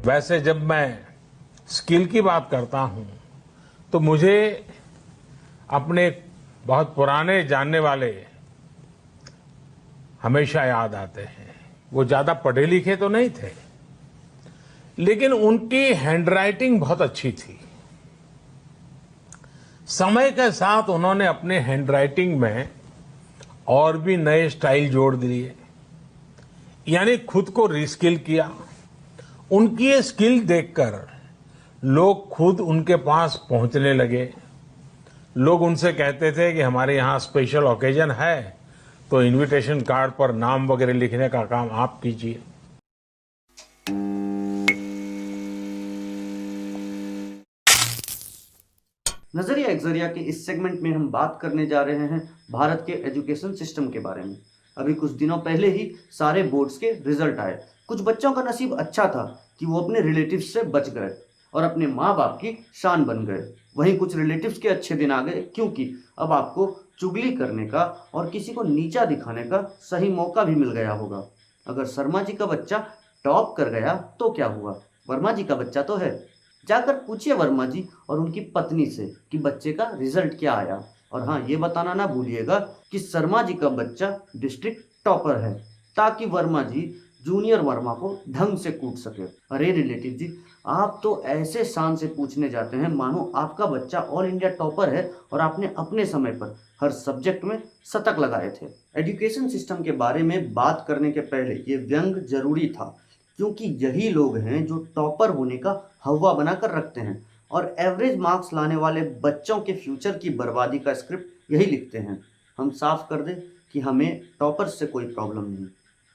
वैसे जब मैं स्किल की बात करता हूं तो मुझे अपने बहुत पुराने जानने वाले हमेशा याद आते हैं। वो ज्यादा पढ़े लिखे तो नहीं थे, लेकिन उनकी हैंडराइटिंग बहुत अच्छी थी। समय के साथ उन्होंने अपने हैंडराइटिंग में और भी नए स्टाइल जोड़ दिए, यानी खुद को रिस्किल किया। उनकी ये स्किल देखकर लोग खुद उनके पास पहुंचने लगे। लोग उनसे कहते थे कि हमारे यहाँ स्पेशल ओकेजन है तो इनविटेशन कार्ड पर नाम वगैरह लिखने का काम आप कीजिए। नजरिया एक्जरिया के इस सेगमेंट में हम बात करने जा रहे हैं भारत के एजुकेशन सिस्टम के बारे में। अभी कुछ दिनों पहले ही सारे बोर्ड्स के रिजल्ट आए। कुछ बच्चों का नसीब अच्छा था कि वो अपने रिलेटिव्स से बच गए और अपने माँ बाप की शान बन गए। वहीं कुछ रिलेटिव्स के अच्छे दिन आ गए, क्योंकि अब आपको चुगली करने का और किसी को नीचा दिखाने का सही मौका भी मिल गया होगा। अगर शर्मा जी का बच्चा टॉप कर गया तो क्या हुआ, वर्मा जी का बच्चा तो है। जाकर पूछिए वर्मा जी और उनकी पत्नी से कि बच्चे का रिजल्ट क्या आया। और हाँ, ये बताना ना भूलिएगा कि शर्मा जी का बच्चा डिस्ट्रिक्ट टॉपर है, ताकि वर्मा जी जूनियर वर्मा को ढंग से कूट सके। अरे रिलेटिव जी, आप तो ऐसे शान से पूछने जाते हैं मानो आपका बच्चा ऑल इंडिया टॉपर है और आपने अपने समय पर हर सब्जेक्ट में शतक लगाए थे। एजुकेशन सिस्टम के बारे में बात करने के पहले ये व्यंग जरूरी था, क्योंकि यही लोग हैं जो टॉपर होने का हवा बनाकर रखते हैं और एवरेज मार्क्स लाने वाले बच्चों के फ्यूचर की बर्बादी का स्क्रिप्ट यही लिखते हैं। हम साफ कर दें कि हमें टॉपर्स से कोई प्रॉब्लम नहीं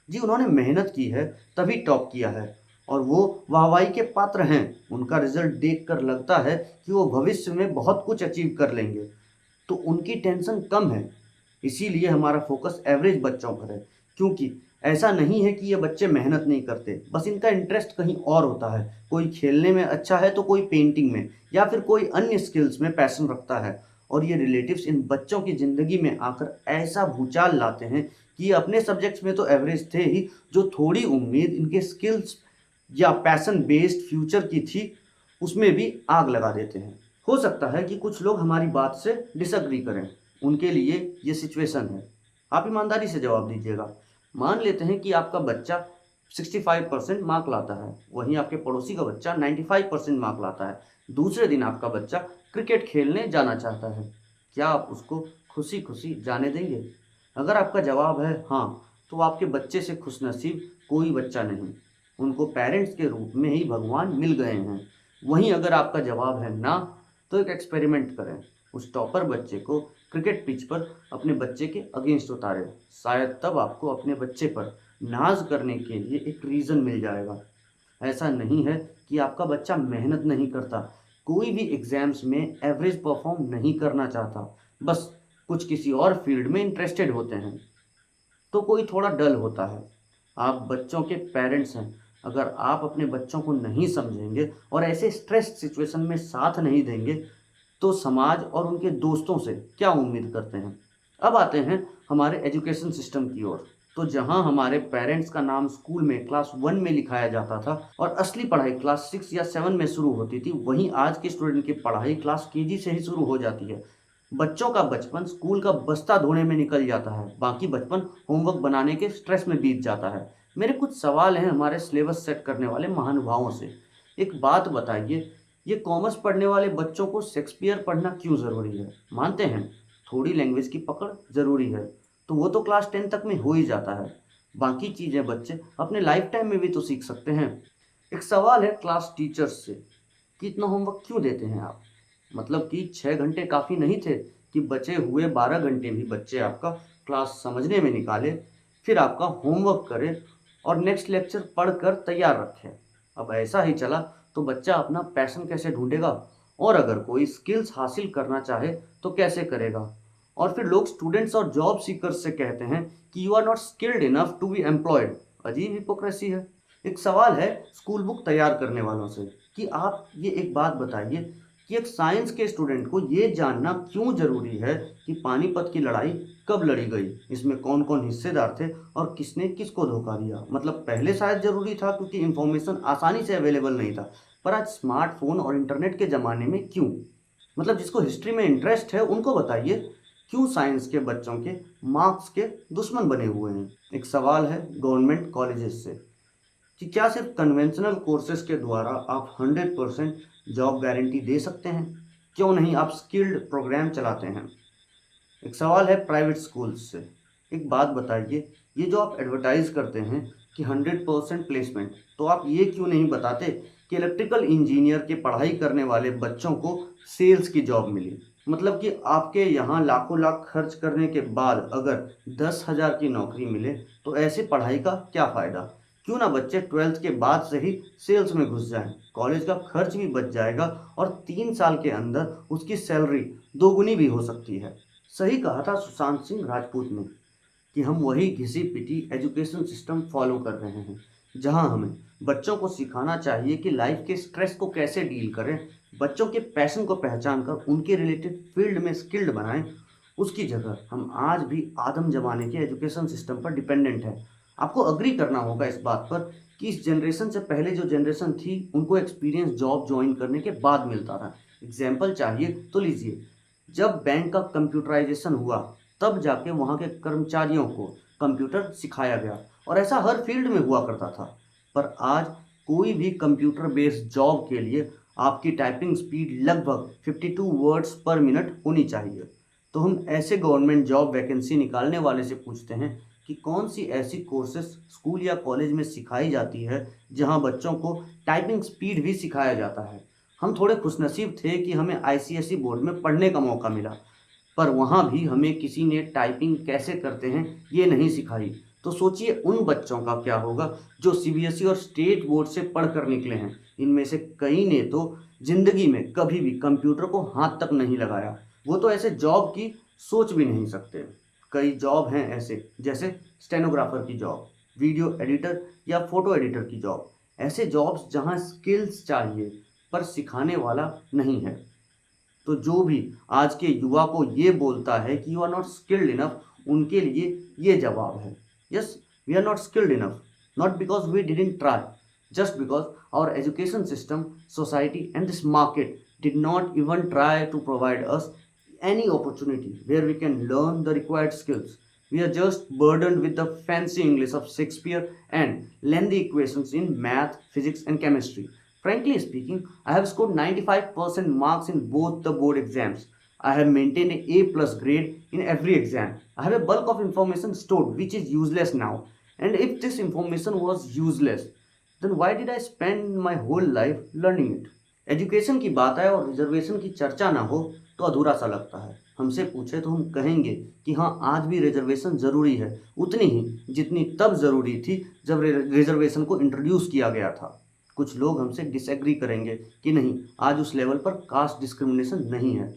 जी, उन्होंने मेहनत की है तभी टॉप किया है और वो वाहवाही के पात्र हैं। उनका रिजल्ट देखकर लगता है कि वो भविष्य में बहुत कुछ अचीव कर लेंगे, तो उनकी टेंशन कम है। इसीलिए हमारा फोकस एवरेज बच्चों पर है, क्योंकि ऐसा नहीं है कि ये बच्चे मेहनत नहीं करते, बस इनका इंटरेस्ट कहीं और होता है। कोई खेलने में अच्छा है तो कोई पेंटिंग में, या फिर कोई अन्य स्किल्स में पैशन रखता है। और ये रिलेटिव्स इन बच्चों की ज़िंदगी में आकर ऐसा भूचाल लाते हैं कि ये अपने सब्जेक्ट्स में तो एवरेज थे ही, जो थोड़ी उम्मीद इनके स्किल्स या पैशन बेस्ड फ्यूचर की थी उसमें भी आग लगा देते हैं। हो सकता है कि कुछ लोग हमारी बात से डिसएग्री करें, उनके लिए ये सिचुएशन है। आप ईमानदारी से जवाब दीजिएगा। मान लेते हैं कि आपका बच्चा 65% मार्क लाता है, वहीं आपके पड़ोसी का बच्चा 95% मार्क लाता है। दूसरे दिन आपका बच्चा क्रिकेट खेलने जाना चाहता है, क्या आप उसको खुशी खुशी जाने देंगे? अगर आपका जवाब है हाँ, तो आपके बच्चे से खुशनसीब कोई बच्चा नहीं, उनको पेरेंट्स के रूप में ही भगवान मिल गए हैं। वहीं अगर आपका जवाब है ना, तो एक एक्सपेरिमेंट करें। उस टॉपर बच्चे को क्रिकेट पिच पर अपने बच्चे के अगेंस्ट उतारें। शायद तब आपको अपने बच्चे पर नाज करने के लिए एक रीज़न मिल जाएगा। ऐसा नहीं है कि आपका बच्चा मेहनत नहीं करता, कोई भी एग्जाम्स में एवरेज परफॉर्म नहीं करना चाहता, बस कुछ किसी और फील्ड में इंटरेस्टेड होते हैं, तो कोई थोड़ा डल होता है। आप बच्चों के पेरेंट्स हैं, अगर आप अपने बच्चों को नहीं समझेंगे और ऐसे स्ट्रेस सिचुएशन में साथ नहीं देंगे, तो समाज और उनके दोस्तों से क्या उम्मीद करते हैं। अब आते हैं हमारे एजुकेशन सिस्टम की ओर। तो जहां हमारे पेरेंट्स का नाम स्कूल में क्लास 1 में लिखाया जाता था और असली पढ़ाई क्लास 6 या 7 में शुरू होती थी, वहीं आज के स्टूडेंट की पढ़ाई क्लास केजी से ही शुरू हो जाती है। बच्चों का बचपन स्कूल का बस्ता धोने में निकल जाता है, बाकी बचपन होमवर्क बनाने के स्ट्रेस में बीत जाता है। मेरे कुछ सवाल हैं हमारे सिलेबस सेट करने वाले महानुभावों से। एक बात बताइए, ये कॉमर्स पढ़ने वाले बच्चों को शेक्सपियर पढ़ना क्यों ज़रूरी है? मानते हैं थोड़ी लैंग्वेज की पकड़ ज़रूरी है, तो वो तो क्लास 10 तक में हो ही जाता है। बाकी चीज़ें बच्चे अपने लाइफ टाइम में भी तो सीख सकते हैं। एक सवाल है क्लास टीचर्स से कि इतना होमवर्क क्यों देते हैं आप? मतलब कि 6 घंटे काफ़ी नहीं थे कि बचे हुए 12 घंटे भी बच्चे आपका क्लास समझने में निकाले, फिर आपका होमवर्क करे और नेक्स्ट लेक्चर पढ़कर तैयार रखें। अब ऐसा ही चला तो बच्चा अपना पैशन कैसे ढूंढेगा? और अगर कोई स्किल्स हासिल करना चाहे तो कैसे करेगा? और फिर लोग स्टूडेंट्स और जॉब सीकर्स से कहते हैं कि you are not skilled enough to be employed. अजीब हिपोक्रेसी है। एक सवाल है स्कूल बुक तैयार करने वालों से कि आप ये एक बात बताइए कि एक साइंस के स्टूडेंट को ये जानना क्यों जरूरी है कि पानीपत की लड़ाई कब लड़ी गई, इसमें कौन कौन हिस्सेदार थे और किसने किसको धोखा दिया। मतलब पहले शायद जरूरी था क्योंकि इंफॉर्मेशन आसानी से अवेलेबल नहीं था, पर आज स्मार्टफोन और इंटरनेट के ज़माने में क्यों। मतलब जिसको हिस्ट्री में इंटरेस्ट है उनको बताइए क्यों साइंस के बच्चों के मार्क्स के दुश्मन बने हुए हैं। एक सवाल है गवर्नमेंट कॉलेजेस से कि क्या सिर्फ कन्वेंशनल कोर्सेज के द्वारा आप 100% जॉब गारंटी दे सकते हैं? क्यों नहीं आप स्किल्ड प्रोग्राम चलाते हैं? एक सवाल है प्राइवेट स्कूल्स से, एक बात बताइए, ये जो आप एडवर्टाइज करते हैं कि 100% प्लेसमेंट, तो आप ये क्यों नहीं बताते कि इलेक्ट्रिकल इंजीनियर के पढ़ाई करने वाले बच्चों को सेल्स की जॉब मिली। मतलब कि आपके यहाँ लाखों लाख खर्च करने के बाद अगर 10,000 की नौकरी मिले तो ऐसे पढ़ाई का क्या फ़ायदा। क्यों ना बच्चे 12th के बाद से ही सेल्स में घुस जाएं, कॉलेज का खर्च भी बच जाएगा और 3 साल के अंदर उसकी सैलरी दोगुनी भी हो सकती है। सही कहा था सुशांत सिंह राजपूत ने कि हम वही घिसी पिटी एजुकेशन सिस्टम फॉलो कर रहे हैं, जहां हमें बच्चों को सिखाना चाहिए कि लाइफ के स्ट्रेस को कैसे डील करें, बच्चों के पैशन को पहचान कर उनके रिलेटेड फील्ड में स्किल्ड बनाएं। उसकी जगह हम आज भी आदम जमाने के एजुकेशन सिस्टम पर डिपेंडेंट हैं। आपको अग्री करना होगा इस बात पर कि इस जनरेशन से पहले जो जनरेशन थी उनको एक्सपीरियंस जॉब ज्वाइन करने के बाद मिलता था। एग्जाम्पल चाहिए तो लीजिए, जब बैंक का कंप्यूटराइजेशन हुआ तब जाके वहाँ के कर्मचारियों को कंप्यूटर सिखाया गया और ऐसा हर फील्ड में हुआ करता था। पर आज कोई भी कंप्यूटर बेस्ड जॉब के लिए आपकी टाइपिंग स्पीड लगभग 52 वर्ड्स पर मिनट होनी चाहिए। तो हम ऐसे गवर्नमेंट जॉब वैकेंसी निकालने वाले से पूछते हैं कि कौन सी ऐसी कोर्सेज स्कूल या कॉलेज में सिखाई जाती है जहां बच्चों को टाइपिंग स्पीड भी सिखाया जाता है। हम थोड़े खुशनसीब थे कि हमें आईसीएसई बोर्ड में पढ़ने का मौका मिला, पर वहाँ भी हमें किसी ने टाइपिंग कैसे करते हैं ये नहीं सिखाई। तो सोचिए उन बच्चों का क्या होगा जो सीबीएसई और स्टेट बोर्ड से पढ़ कर निकले हैं। इनमें से कई ने तो जिंदगी में कभी भी कंप्यूटर को हाथ तक नहीं लगाया, वो तो ऐसे जॉब की सोच भी नहीं सकते। कई जॉब हैं ऐसे, जैसे स्टेनोग्राफर की जॉब, वीडियो एडिटर या फोटो एडिटर की जॉब। ऐसे जॉब्स जहां स्किल्स चाहिए पर सिखाने वाला नहीं है। तो जो भी आज के युवा को ये बोलता है कि you are not skilled enough, उनके लिए ये जवाब है, yes we are not skilled enough, not because we didn't try, just because our education system, society and this market did not even try to provide us any opportunity where we can learn the required skills. We are just burdened with the fancy English of Shakespeare and lengthy equations in math, physics and chemistry. Frankly speaking, I have scored 95% marks in both the board exams. I have maintained an A plus grade in every exam. I have a bulk of information stored which is useless now. And if this information was useless, then why did I spend my whole life learning it? Education की बात आए और reservation की चर्चा ना हो तो अधूरा सा लगता है। हमसे पूछे तो हम कहेंगे कि हाँ, आज भी रिजर्वेशन ज़रूरी है, उतनी ही जितनी तब ज़रूरी थी जब रिजर्वेशन को इंट्रोड्यूस किया गया था। कुछ लोग हमसे डिसएग्री करेंगे कि नहीं, आज उस लेवल पर कास्ट डिस्क्रिमिनेशन नहीं है।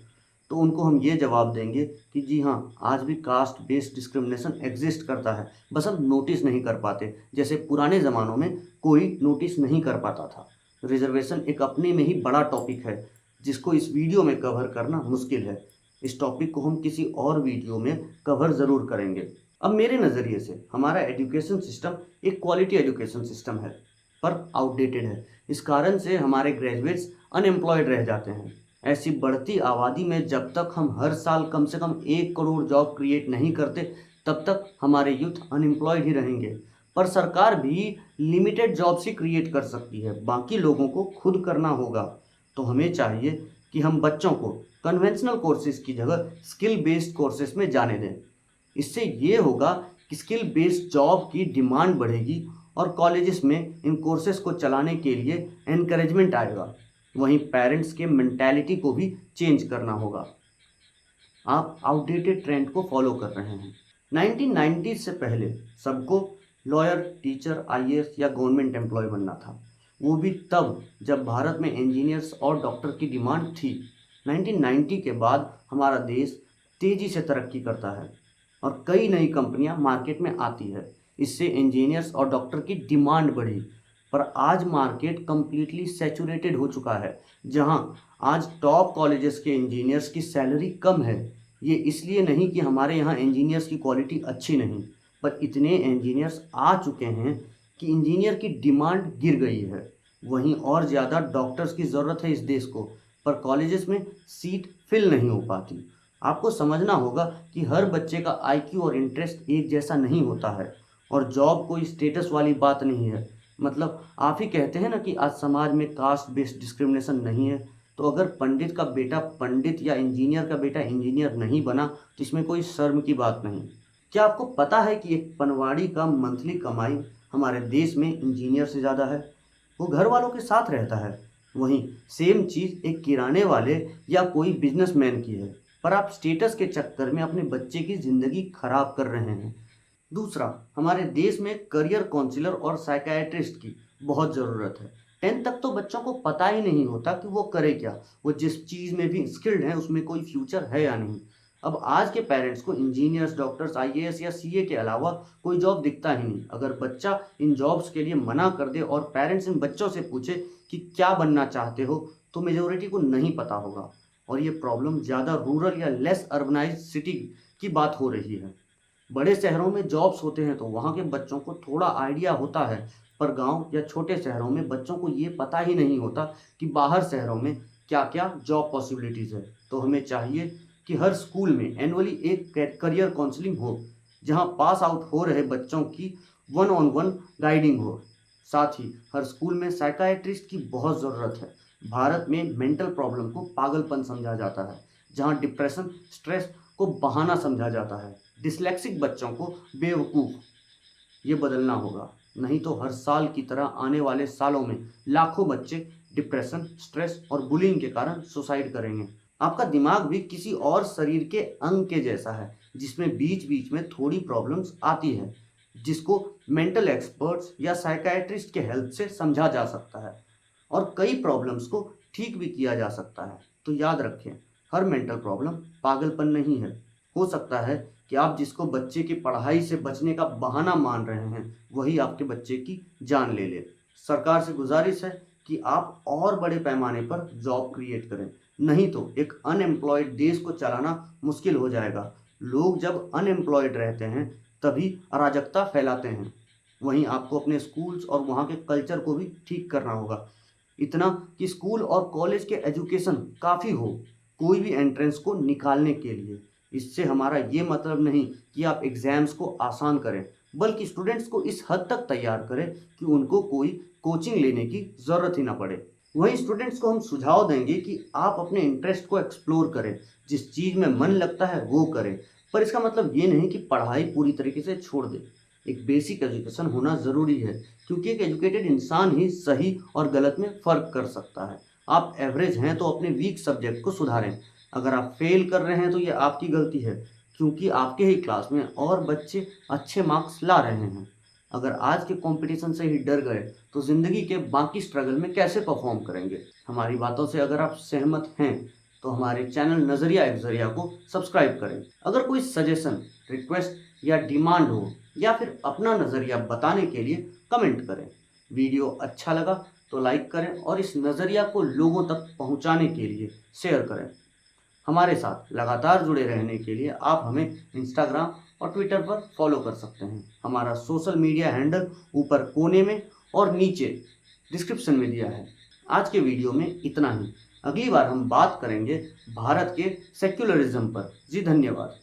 तो उनको हम ये जवाब देंगे कि जी हाँ, आज भी कास्ट बेस्ड डिस्क्रिमिनेशन एग्जिस्ट करता है, बस हम नोटिस नहीं कर पाते, जैसे पुराने ज़मानों में कोई नोटिस नहीं कर पाता था। रिजर्वेशन एक अपने में ही बड़ा टॉपिक है जिसको इस वीडियो में कवर करना मुश्किल है। इस टॉपिक को हम किसी और वीडियो में कवर ज़रूर करेंगे। अब मेरे नज़रिए से हमारा एजुकेशन सिस्टम एक क्वालिटी एजुकेशन सिस्टम है, पर आउटडेटेड है। इस कारण से हमारे ग्रेजुएट्स अनएम्प्लॉयड रह जाते हैं। ऐसी बढ़ती आबादी में जब तक हम हर साल कम से कम 1 करोड़ जॉब क्रिएट नहीं करते, तब तक हमारे यूथ अनएम्प्लॉयड ही रहेंगे। पर सरकार भी लिमिटेड जॉब्स ही क्रिएट कर सकती है, बाकी लोगों को खुद करना होगा। तो हमें चाहिए कि हम बच्चों को कन्वेंशनल कोर्सेज की जगह स्किल बेस्ड कोर्सेज में जाने दें। इससे ये होगा कि स्किल बेस्ड जॉब की डिमांड बढ़ेगी और कॉलेजेस में इन कोर्सेज को चलाने के लिए एनकरेजमेंट आएगा। वहीं पेरेंट्स के मेंटालिटी को भी चेंज करना होगा। आप आउटडेटेड ट्रेंड को फॉलो कर रहे हैं। 1990 से पहले सबको लॉयर, टीचर, आईएएस या गवर्नमेंट एम्प्लॉय बनना था, वो भी तब जब भारत में इंजीनियर्स और डॉक्टर की डिमांड थी। 1990 के बाद हमारा देश तेज़ी से तरक्की करता है और कई नई कंपनियां मार्केट में आती है। इससे इंजीनियर्स और डॉक्टर की डिमांड बढ़ी, पर आज मार्केट कंप्लीटली सैचुरेटेड हो चुका है, जहां आज टॉप कॉलेजेस के इंजीनियर्स की सैलरी कम है। ये इसलिए नहीं कि हमारे यहाँ इंजीनियर्स की क्वालिटी अच्छी नहीं, पर इतने इंजीनियर्स आ चुके हैं कि इंजीनियर की डिमांड गिर गई है। वहीं और ज़्यादा डॉक्टर्स की ज़रूरत है इस देश को, पर कॉलेजेस में सीट फिल नहीं हो पाती। आपको समझना होगा कि हर बच्चे का आईक्यू और इंटरेस्ट एक जैसा नहीं होता है, और जॉब कोई स्टेटस वाली बात नहीं है। मतलब आप ही कहते हैं ना कि आज समाज में कास्ट बेस्ड डिस्क्रिमिनेशन नहीं है, तो अगर पंडित का बेटा पंडित या इंजीनियर का बेटा इंजीनियर नहीं बना तो इसमें कोई शर्म की बात नहीं। क्या आपको पता है कि एक पनवाड़ी का मंथली कमाई हमारे देश में इंजीनियर से ज़्यादा है? वो घर वालों के साथ रहता है। वहीं सेम चीज़ एक किराने वाले या कोई बिजनेसमैन की है, पर आप स्टेटस के चक्कर में अपने बच्चे की ज़िंदगी खराब कर रहे हैं। दूसरा, हमारे देश में करियर काउंसलर और साइकियाट्रिस्ट की बहुत ज़रूरत है। 10th तक तो बच्चों को पता ही नहीं होता कि वो करे क्या, वो जिस चीज़ में भी स्किल्ड है उसमें कोई फ्यूचर है या नहीं। अब आज के पेरेंट्स को इंजीनियर्स, डॉक्टर्स, आईएएस या सीए के अलावा कोई जॉब दिखता ही नहीं। अगर बच्चा इन जॉब्स के लिए मना कर दे और पेरेंट्स इन बच्चों से पूछे कि क्या बनना चाहते हो, तो मेजोरिटी को नहीं पता होगा। और ये प्रॉब्लम ज़्यादा रूरल या लेस अर्बनाइज्ड सिटी की बात हो रही है। बड़े शहरों में जॉब्स होते हैं तो वहाँ के बच्चों को थोड़ा आइडिया होता है, पर गांव या छोटे शहरों में बच्चों को ये पता ही नहीं होता कि बाहर शहरों में क्या क्या जॉब पॉसिबिलिटीज़ है। तो हमें चाहिए कि हर स्कूल में एनुअली एक करियर काउंसलिंग हो, जहां पास आउट हो रहे बच्चों की 1-on-1 गाइडिंग हो। साथ ही हर स्कूल में साइकियाट्रिस्ट की बहुत ज़रूरत है। भारत में मेंटल प्रॉब्लम को पागलपन समझा जाता है, जहां डिप्रेशन, स्ट्रेस को बहाना समझा जाता है। डिस्लेक्सिक बच्चों को बेवकूफ़, ये बदलना होगा, नहीं तो हर साल की तरह आने वाले सालों में लाखों बच्चे डिप्रेशन, स्ट्रेस और बुलिंग के कारण सुसाइड करेंगे। आपका दिमाग भी किसी और शरीर के अंग के जैसा है, जिसमें बीच बीच में थोड़ी प्रॉब्लम्स आती है, जिसको मेंटल एक्सपर्ट्स या साइकियाट्रिस्ट के हेल्प से समझा जा सकता है, और कई प्रॉब्लम्स को ठीक भी किया जा सकता है। तो याद रखें, हर मेंटल प्रॉब्लम पागलपन नहीं है। हो सकता है कि आप जिसको बच्चे की पढ़ाई से बचने का बहाना मान रहे हैं, वही आपके बच्चे की जान ले ले। सरकार से गुजारिश है कि आप और बड़े पैमाने पर जॉब क्रिएट करें, नहीं तो एक अनएम्प्लॉयड देश को चलाना मुश्किल हो जाएगा। लोग जब अनएम्प्लॉयड रहते हैं तभी अराजकता फैलाते हैं। वहीं आपको अपने स्कूल्स और वहाँ के कल्चर को भी ठीक करना होगा, इतना कि स्कूल और कॉलेज के एजुकेशन काफ़ी हो कोई भी एंट्रेंस को निकालने के लिए। इससे हमारा ये मतलब नहीं कि आप एग्ज़ाम्स को आसान करें, बल्कि स्टूडेंट्स को इस हद तक तैयार करें कि उनको कोई कोचिंग लेने की ज़रूरत ही ना पड़े। वहीं स्टूडेंट्स को हम सुझाव देंगे कि आप अपने इंटरेस्ट को एक्सप्लोर करें, जिस चीज़ में मन लगता है वो करें, पर इसका मतलब ये नहीं कि पढ़ाई पूरी तरीके से छोड़ दें। एक बेसिक एजुकेशन होना ज़रूरी है, क्योंकि एक एजुकेटेड इंसान ही सही और गलत में फ़र्क कर सकता है। आप एवरेज हैं तो अपने वीक सब्जेक्ट को सुधारें। अगर आप फेल कर रहे हैं तो ये आपकी गलती है, क्योंकि आपके ही क्लास में और बच्चे अच्छे मार्क्स ला रहे हैं। अगर आज के कंपटीशन से ही डर गए तो ज़िंदगी के बाकी स्ट्रगल में कैसे परफॉर्म करेंगे। हमारी बातों से अगर आप सहमत हैं तो हमारे चैनल नज़रिया एक ज़रिया को सब्सक्राइब करें। अगर कोई सजेशन, रिक्वेस्ट या डिमांड हो, या फिर अपना नज़रिया बताने के लिए कमेंट करें। वीडियो अच्छा लगा तो लाइक करें और इस नज़रिया को लोगों तक पहुंचाने के लिए शेयर करें। हमारे साथ लगातार जुड़े रहने के लिए आप हमें इंस्टाग्राम और ट्विटर पर फॉलो कर सकते हैं। हमारा सोशल मीडिया हैंडल ऊपर कोने में और नीचे डिस्क्रिप्शन में दिया है। आज के वीडियो में इतना ही। अगली बार हम बात करेंगे भारत के सेक्युलरिज्म पर। जी धन्यवाद।